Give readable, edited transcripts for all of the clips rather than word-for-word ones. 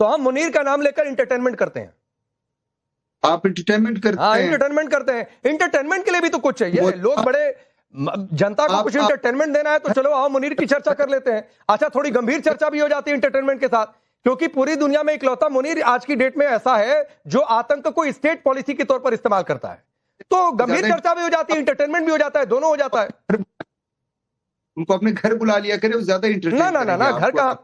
तो हम मुनीर का नाम लेकर इंटरटेनमेंट करते हैं। आप इंटरटेनमेंट करते हाँ, हैं? इंटरटेनमेंट करते हैं। इंटरटेनमेंट के लिए भी तो कुछ चाहिए। लोग बड़े जनता को कुछ इंटरटेनमेंट देना है तो चलो आओ मुनीर की चर्चा कर लेते हैं। अच्छा, थोड़ी गंभीर चर्चा भी हो जाती है इंटरटेनमेंट के साथ, क्योंकि पूरी दुनिया में इकलौता मुनीर आज की डेट में ऐसा है जो आतंक को स्टेट पॉलिसी के तौर पर इस्तेमाल करता है। तो गंभीर चर्चा भी हो जाती है, इंटरटेनमेंट भी हो जाता है, दोनों हो जाता है। उनको अपने घर बुला लिया करे, वो ज्यादा इंटरटेन ना घर कहां,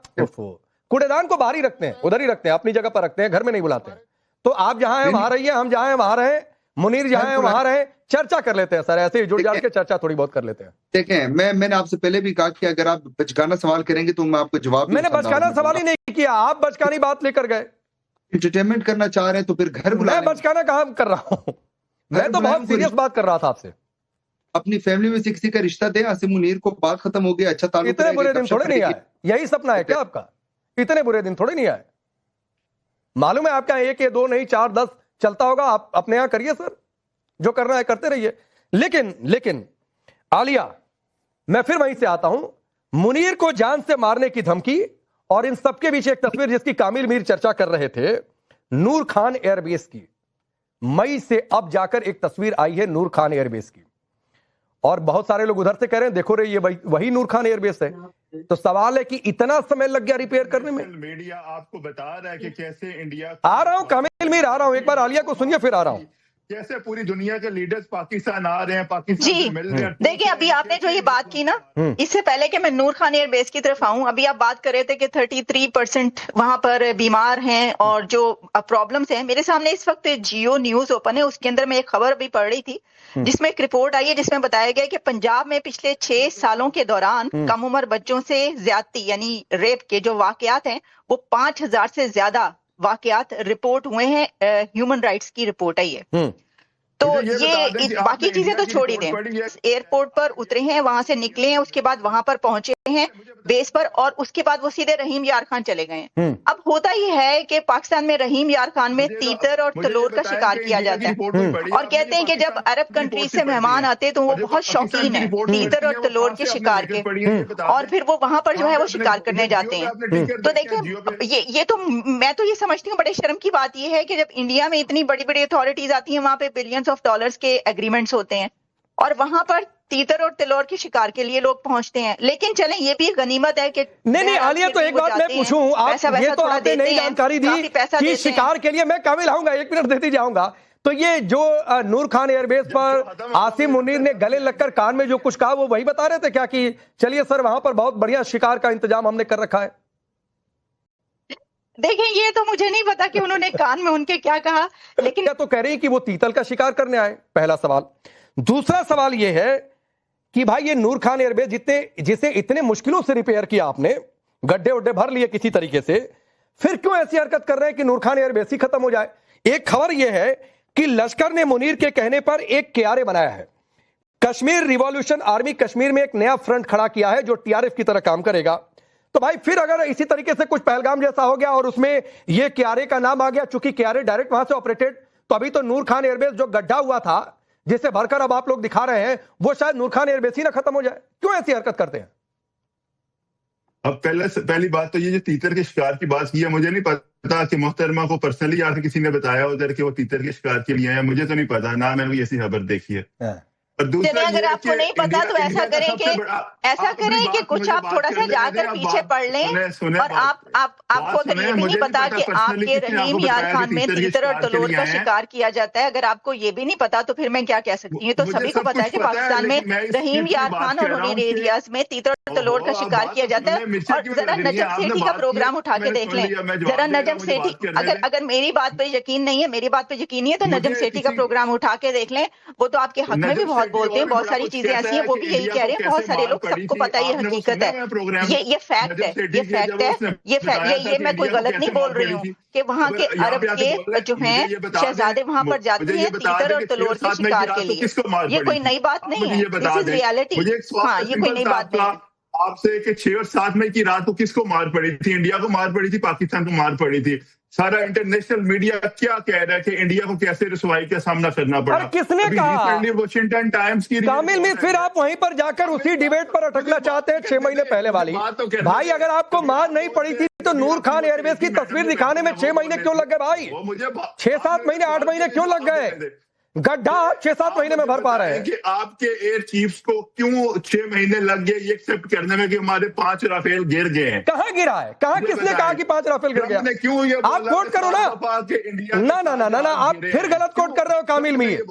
कूड़ेदान को बाहर ही रखते हैं, उधर ही रखते हैं, अपनी जगह पर रखते हैं, घर में नहीं बुलाते हैं। तो आप जहां हैं वहां रहिए, हम जहां हैं वहां रहे, मुनीर जहां है वहां रहे, चर्चा कर लेते हैं सर, ऐसे ही जुड़ जाड़ के चर्चा थोड़ी बहुत कर लेते हैं। देखें, मैंने आपसे पहले भी कहा कि अगर आप बचकाना सवाल करेंगे तो मैं आपको जवाब, मैंने बचकाना सवाल ही नहीं किया, आप बचकानी बात लेकर गए। इंटरटेनमेंट करना चाह रहे हैं तो फिर घर बुला। मैं बचकाना कहां कर रहा हूं, मैं तो बहुत सीरियस बात कर रहा था आपसे। अपनी फैमिली में से किसी का रिश्ता दे, आसिम मुनीर को, बात खत्म हो गया, अच्छा ताल्लुक। इतने बुरे दिन थोड़े नहीं आए, यही सपना है क्या आपका? इतने बुरे दिन थोड़े नहीं आए। मालूम है आपका 1 या 2 नहीं 4 10 चलता होगा, आप अपने यहां करिए सर, जो करना है करते रहिए। लेकिन आलिया, मैं फिर वहीं से आता हूं, मुनीर को जान से मारने की धमकी और इन सबके बीच एक तस्वीर जिसकी कामिल मीर चर्चा कर रहे थे, नूर खान एयरबेस की। मई से अब जाकर एक तस्वीर आई है नूर खान एयरबेस की, और बहुत सारे लोग उधर से कह रहे हैं देखो रे ये वही नूर खान एयरबेस है। तो सवाल है कि इतना समय लग गया रिपेयर करने में। मीडिया आपको बता रहा है कि कैसे इंडिया, आ रहा हूं कामिल मीर, आ रहा हूं, एक बार आलिया को सुनिए फिर आ रहा हूं। कैसे पूरी दुनिया के लीडर्स पाकिस्तान आ रहे हैं, पाकिस्तान जी से मिल रहे हैं। देखिए, अभी आपने जो ये बात की ना, इससे पहले कि मैं नूर खान एयरबेस की तरफ आऊं, अभी आप बात कर रहे थे कि 33% वहां पर बीमार हैं और जो प्रॉब्लम्स हैं। मेरे सामने इस वक्त जियो न्यूज ओपन है, उसके अंदर मैं एक खबर अभी पढ़ रही थी जिसमें एक रिपोर्ट आई है जिसमें बताया गया कि पंजाब में पिछले 6 सालों के दौरान कम उम्र बच्चों से ज्यादती यानी रेप के जो वाकयात हैं वो 5000 से ज्यादा वाकयात रिपोर्ट हुए हैं। ह्यूमन राइट्स की रिपोर्ट आई है। तो ये बाकी चीजें तो छोड़ ही दें, एयरपोर्ट पर उतरे हैं, वहां से निकले हैं, उसके बाद वहां पर पहुंचे हैं बेस पर, और उसके बाद वो सीधे रहीम यार खान चले गए हैं। अब होता ही है कि पाकिस्तान में रहीम यार खान में तीतर और तलोर का शिकार किया जाता है, और कहते हैं कि जब अरब कंट्रीज से मेहमान आते हैं तो वो बहुत शौकीन है तीतर और तलोर के शिकार के, और फिर वो वहां पर जो है वो शिकार करने जाते हैं। तो देखिए, ये तो मैं तो ये समझती हूँ बड़े शर्म की बात ये है कि जब इंडिया में इतनी बड़ी बड़ी अथॉरिटीज आती हैं, वहां पे बिलियंस ऑफ डॉलर्स के एग्रीमेंट्स होते हैं, और वहां पर तीतर और तिलौर के शिकार के लिए लोग पहुंचते हैं। लेकिन चलें, ये भी गनीमत है कि नहीं आलिया, तो एक बात मैं पूछूं, आप ये तो आपने नई जानकारी दी कि शिकार के लिए, मैं काबिल आऊंगा, 1 मिनट देती जाऊंगा। तो ये जो नूर खान एयरबेस पर आसिम मुनीर ने गले लगकर कान में जो कुछ कहा वो वही बता रहे थे क्या कि चलिए सर वहां पर बहुत बढ़िया शिकार का इंतजाम हमने कर रखा है? देखें, ये तो मुझे नहीं पता कि उन्होंने कान में उनके क्या कहा, लेकिन क्या तो कह रही है कि वो तीतल का शिकार करने आए, पहला सवाल। दूसरा सवाल ये है कि भाई ये नूर खान एयरबेस जिसे इतने मुश्किलों से रिपेयर किया आपने, गड्ढे उड्ढे भर लिए किसी तरीके से, फिर क्यों ऐसी हरकत कर रहे हैं कि नूर खान एयरबेस ही खत्म हो जाए? एक खबर यह है कि लश्कर ने मुनीर के कहने पर एक कियारे बनाया है। कश्मीर रिवॉल्यूशन आर्मी कश्मीर में एक नया फ्रंट खड़ा किया है जो टीआरएफ की तरह काम करेगा। तो भाई फिर अगर इसी तरीके से कुछ पहलगाम जैसा हो गया और उसमें ये कियारे का नाम आ गया, चूंकि कियारे डायरेक्ट वहां से ऑपरेटेड, तो अभी तो नूर खान एयरबेस जो गड्ढा हुआ था जिसे भरकर अब आप लोग दिखा रहे हैं, वो शायद नूर खान एयरबेस ही ना खत्म हो जाए। क्यों ऐसी हरकत करते हैं? अब पहली बात तो ये जो तीतर के शिकार की बात की है, मुझे नहीं पता कि मोहतरमा को पर्सनली आके किसी ने बताया उधर कि वो तीतर के शिकार के लिए आए, मुझे तो नहीं पता, ना मैंने कोई ऐसी खबर देखी है। चलिए, अगर आपको नहीं पता तो ऐसा करें कि कुछ आप थोड़ा सा जाकर पीछे पढ़ लें, और आपको अगर ये भी नहीं पता कि आपके रहीम यार खान में तीतर और तलोर का शिकार किया जाता है, अगर आपको ये भी नहीं पता तो फिर मैं क्या कह सकती हूँ। तो सभी को पता है कि पाकिस्तान में रहीम यार खान और उन एरियाज में तीतर और तलोर का शिकार किया जाता है। और जरा नजम सेठी का प्रोग्राम उठा के देख लें, जरा नजम सेठी, अगर मेरी बात पे यकीन नहीं है, मेरी बात पे यकीन नहीं है तो नजम सेठी का प्रोग्राम उठा के देख लें, वो तो आपके हक में भी बहुत बोलते हैं, बहुत सारी चीजें ऐसी हैं, वो भी यही कह रहे हैं, बहुत सारे लोग, सबको पता ये हकीकत है, ये फैक्ट है, ये मैं कोई गलत नहीं बोल रही हूँ कि वहाँ के अरब के जो हैं शहजादे वहां पर जाते हैं तीतर और तलोर के शिकार के लिए। ये कोई नई बात नहीं है, दिस इज रियलिटी। हाँ, ये कोई नई बात नहीं है। आपसे कि 6 और 7 मई की रात को किसको मार पड़ी थी? इंडिया को मार पड़ी थी, पाकिस्तान को मार पड़ी थी। सारा इंटरनेशनल मीडिया क्या कह रहा है कि इंडिया को कैसे रुसवाई का सामना करना पड़ा। और किसने कहा? वॉशिंगटन टाइम्स की कामिल मीर, फिर आप वहीं पर जाकर उसी डिबेट पर अटकना चाहते हैं 6 महीने पहले वाली। भाई अगर आपको मार नहीं पड़ी थी तो नूर खान एयरबेस की तस्वीर दिखाने में 6 महीने क्यों लग गए भाई? 6-7 महीने 8 महीने क्यों लग गए? गड्ढा 6-7 महीने में भर पा रहे हैं कि आपके एयर चीफ्स को क्यों 6 महीने लग गए ये एक्सेप्ट करने में कि हमारे 5 राफेल गिर गए हैं। कहाँ गिरा है? कहाँ किसने कहा कि 5 राफेल गिर गया? क्यों ये आप कोट करो ना, आप फिर गलत कोट कर रहे हो कामिल मीर।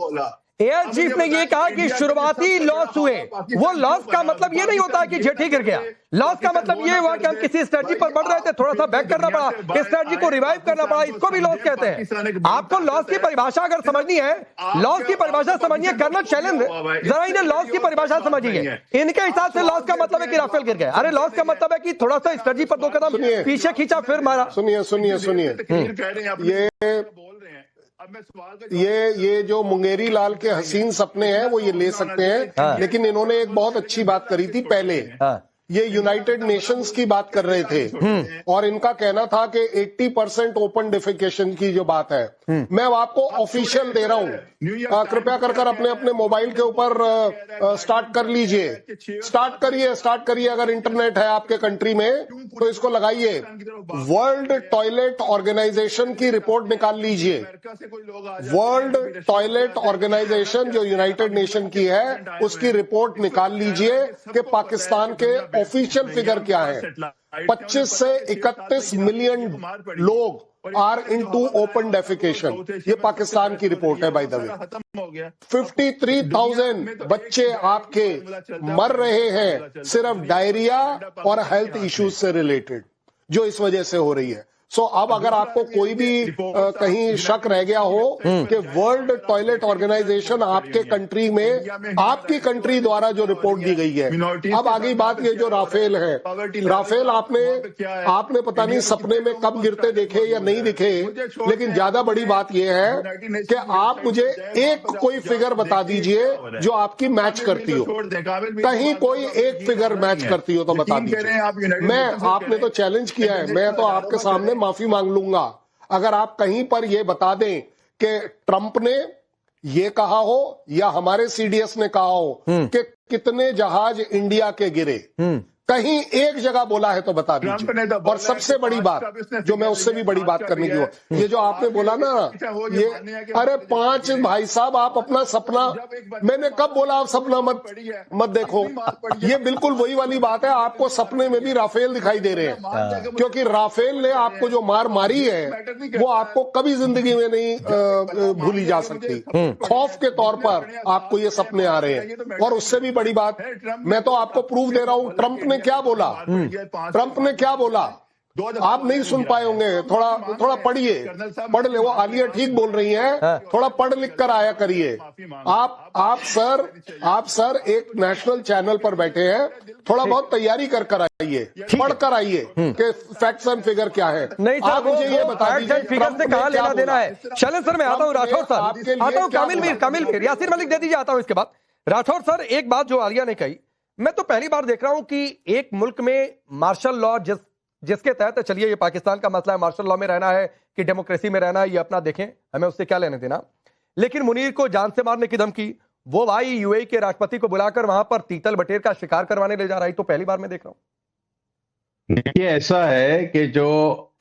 एयर चीफ ने ये कहा कि शुरुआती लॉस हुए, वो लॉस का मतलब ये नहीं होता कि जेठी गिर गया। लॉस का मतलब ये हुआ कि हम किसी स्ट्रेटजी पर बढ़ रहे थे, थोड़ा सा बैक करना पड़ा, स्ट्रेटजी को रिवाइव करना पड़ा, इसको भी लॉस कहते हैं। आपको लॉस की परिभाषा अगर समझनी है, लॉस की परिभाषा समझिए कर्नल शैलेंद्र, जरा इन्हें लॉस की परिभाषा समझिए। इनके हिसाब से लॉस का मतलब है कि राफेल गिर गया। अरे लॉस का मतलब है कि थोड़ा सा स्ट्रेटजी पर 2 कदम पीछे खींचा फिर मारा। सुनिए ये जो मुंगेरी लाल के हसीन सपने हैं वो ये ले सकते हैं, लेकिन इन्होंने एक बहुत अच्छी बात करी थी पहले। ये यूनाइटेड नेशंस की बात कर रहे थे और इनका कहना था कि 80% ओपन डिफिकेशन की जो बात है, मैं आपको ऑफिशियल दे रहा हूं। कृपया कर अपने अपने मोबाइल के ऊपर स्टार्ट कर लीजिए, स्टार्ट करिए। अगर इंटरनेट है आपके कंट्री में तो इसको लगाइए। वर्ल्ड टॉयलेट ऑर्गेनाइजेशन की रिपोर्ट निकाल लीजिए। वर्ल्ड टॉयलेट ऑर्गेनाइजेशन जो यूनाइटेड नेशन की है उसकी रिपोर्ट निकाल लीजिए कि पाकिस्तान के ऑफिशियल फिगर क्या है। 25 से 31 मिलियन लोग आर इनटू ओपन डेफिकेशन, ये पाकिस्तान की रिपोर्ट है बाय द वे। 53,000 बच्चे आपके मर रहे हैं सिर्फ डायरिया और हेल्थ इश्यूज से रिलेटेड, जो इस वजह से हो रही है। सो अब अगर आपको कोई भी कहीं शक रह गया हो कि वर्ल्ड टॉयलेट ऑर्गेनाइजेशन आपके कंट्री में, आपकी कंट्री द्वारा जो रिपोर्ट दी गई है। अब आगे बात ये जो राफेल है, राफेल आपने पता नहीं सपने में कब गिरते देखे या नहीं दिखे, लेकिन ज्यादा बड़ी बात यह है कि आप मुझे एक कोई फिगर बता दीजिए जो आपकी मैच करती हो। कहीं कोई एक फिगर मैच करती हो तो बता दीजिए। आपने तो चैलेंज किया है, मैं तो आपके सामने माफी मांग लूंगा अगर आप कहीं पर यह बता दें कि ट्रंप ने यह कहा हो या हमारे सीडीएस ने कहा हो कि कितने जहाज इंडिया के गिरे। कहीं एक जगह बोला है तो बता दीजिए। और सबसे बड़ी बात जो मैं उससे भी बड़ी बात करने की हो, ये जो आपने बोला ना, ये अरे 5 भाई साहब, आप अपना सपना, मैंने कब बोला आप सपना मत देखो। ये बिल्कुल वही वाली बात है, आपको सपने में भी राफेल दिखाई दे रहे हैं, क्योंकि राफेल ने आपको जो मार मारी है वो आपको कभी जिंदगी में नहीं भूली जा सकती। खौफ के तौर पर आपको ये सपने आ रहे हैं। और उससे भी बड़ी बात, मैं तो आपको प्रूफ दे रहा हूं, ट्रंप ने क्या बोला, आप नहीं सुन पाए होंगे, थोड़ा पढ़िए, पढ़ ले। वो आलिया ठीक बोल रही हैं, थोड़ा पढ़ लिख कर आया करिए। आप सर एक नेशनल चैनल पर बैठे हैं, थोड़ा बहुत तैयारी कर आइए, पढ़ कर आइए कि फैक्ट्स एंड फिगर क्या है। नहीं आप मुझे ये बता दीजिए फिगर से कहां लेना देना है। शैलेंद्र सर, मैं आता हूं, राठौर सर आता हूं, कामिल मीर, यासिर मलिक दे दीजिए, आता हूं इसके बाद। राठौर सर, एक बात जो आलिया ने कही, मैं तो पहली बार देख रहा हूं कि एक मुल्क में मार्शल लॉ जिसके तहत, चलिए ये पाकिस्तान का मसला है, मार्शल लॉ में रहना है कि डेमोक्रेसी में रहना है, ये अपना देखें, हमें उससे क्या लेने देना, लेकिन मुनीर को जान से मारने की धमकी वो भाई यूएई के राष्ट्रपति को बुलाकर वहां पर तीतल बटेर का शिकार करवाने ले जा रहा है। तो पहली बार मैं देख रहा हूं। देखिए, ऐसा है कि जो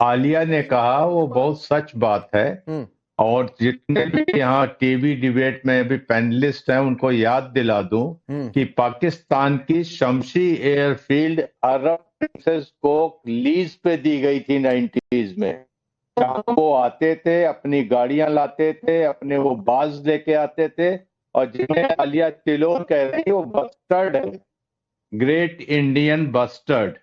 आलिया ने कहा वो बहुत सच बात है, और जितने भी यहाँ टीवी डिबेट में भी पैनलिस्ट हैं उनको याद दिला दूं कि पाकिस्तान की शमशी एयरफील्ड अरब प्रिंसेस को लीज पे दी गई थी 90s में। वो आते थे, अपनी गाड़ियां लाते थे, अपने वो बाज लेके आते थे, और जिन्हें आलिया तिलोन कह रही वो बस्टर्ड है, ग्रेट इंडियन बस्टर्ड,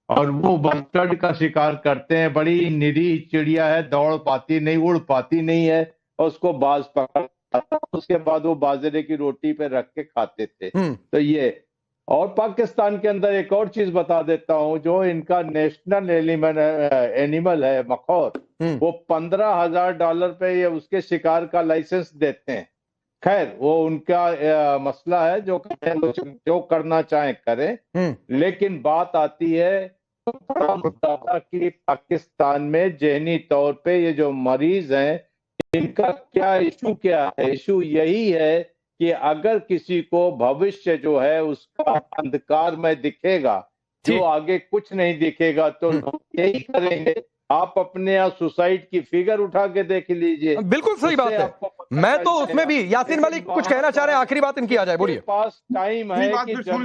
और वो बस्टर्ड का शिकार करते हैं। बड़ी निरीह चिड़िया है, दौड़ पाती नहीं, उड़ पाती नहीं है, और उसको बाज पकड़ता, उसके बाद वो बाजरे की रोटी पे रख के खाते थे। तो ये, और पाकिस्तान के अंदर एक और चीज बता देता हूं, जो इनका नेशनल एनिमल है मखौर, वो $15,000 पे ये उसके शिकार का लाइसेंस देते हैं। खैर वो उनका मसला है, जो करना चाहे करें। लेकिन बात आती है कि पाकिस्तान में ज़हनी तौर पे ये जो मरीज हैं, इनका क्या इशू क्या है? इशू यही है कि अगर किसी को भविष्य जो है उसका अंधकार में दिखेगा, जो आगे कुछ नहीं दिखेगा, तो यही करेंगे। आप अपने यहाँ सुसाइड की फिगर उठा के देख लीजिए। बिल्कुल सही बात है। मैं तो उसमें भी यासीन मलिक कुछ कहना चाह रहे हैं, आखिरी बात इनकी आ जाए, बोलिए। पास टाइम है कि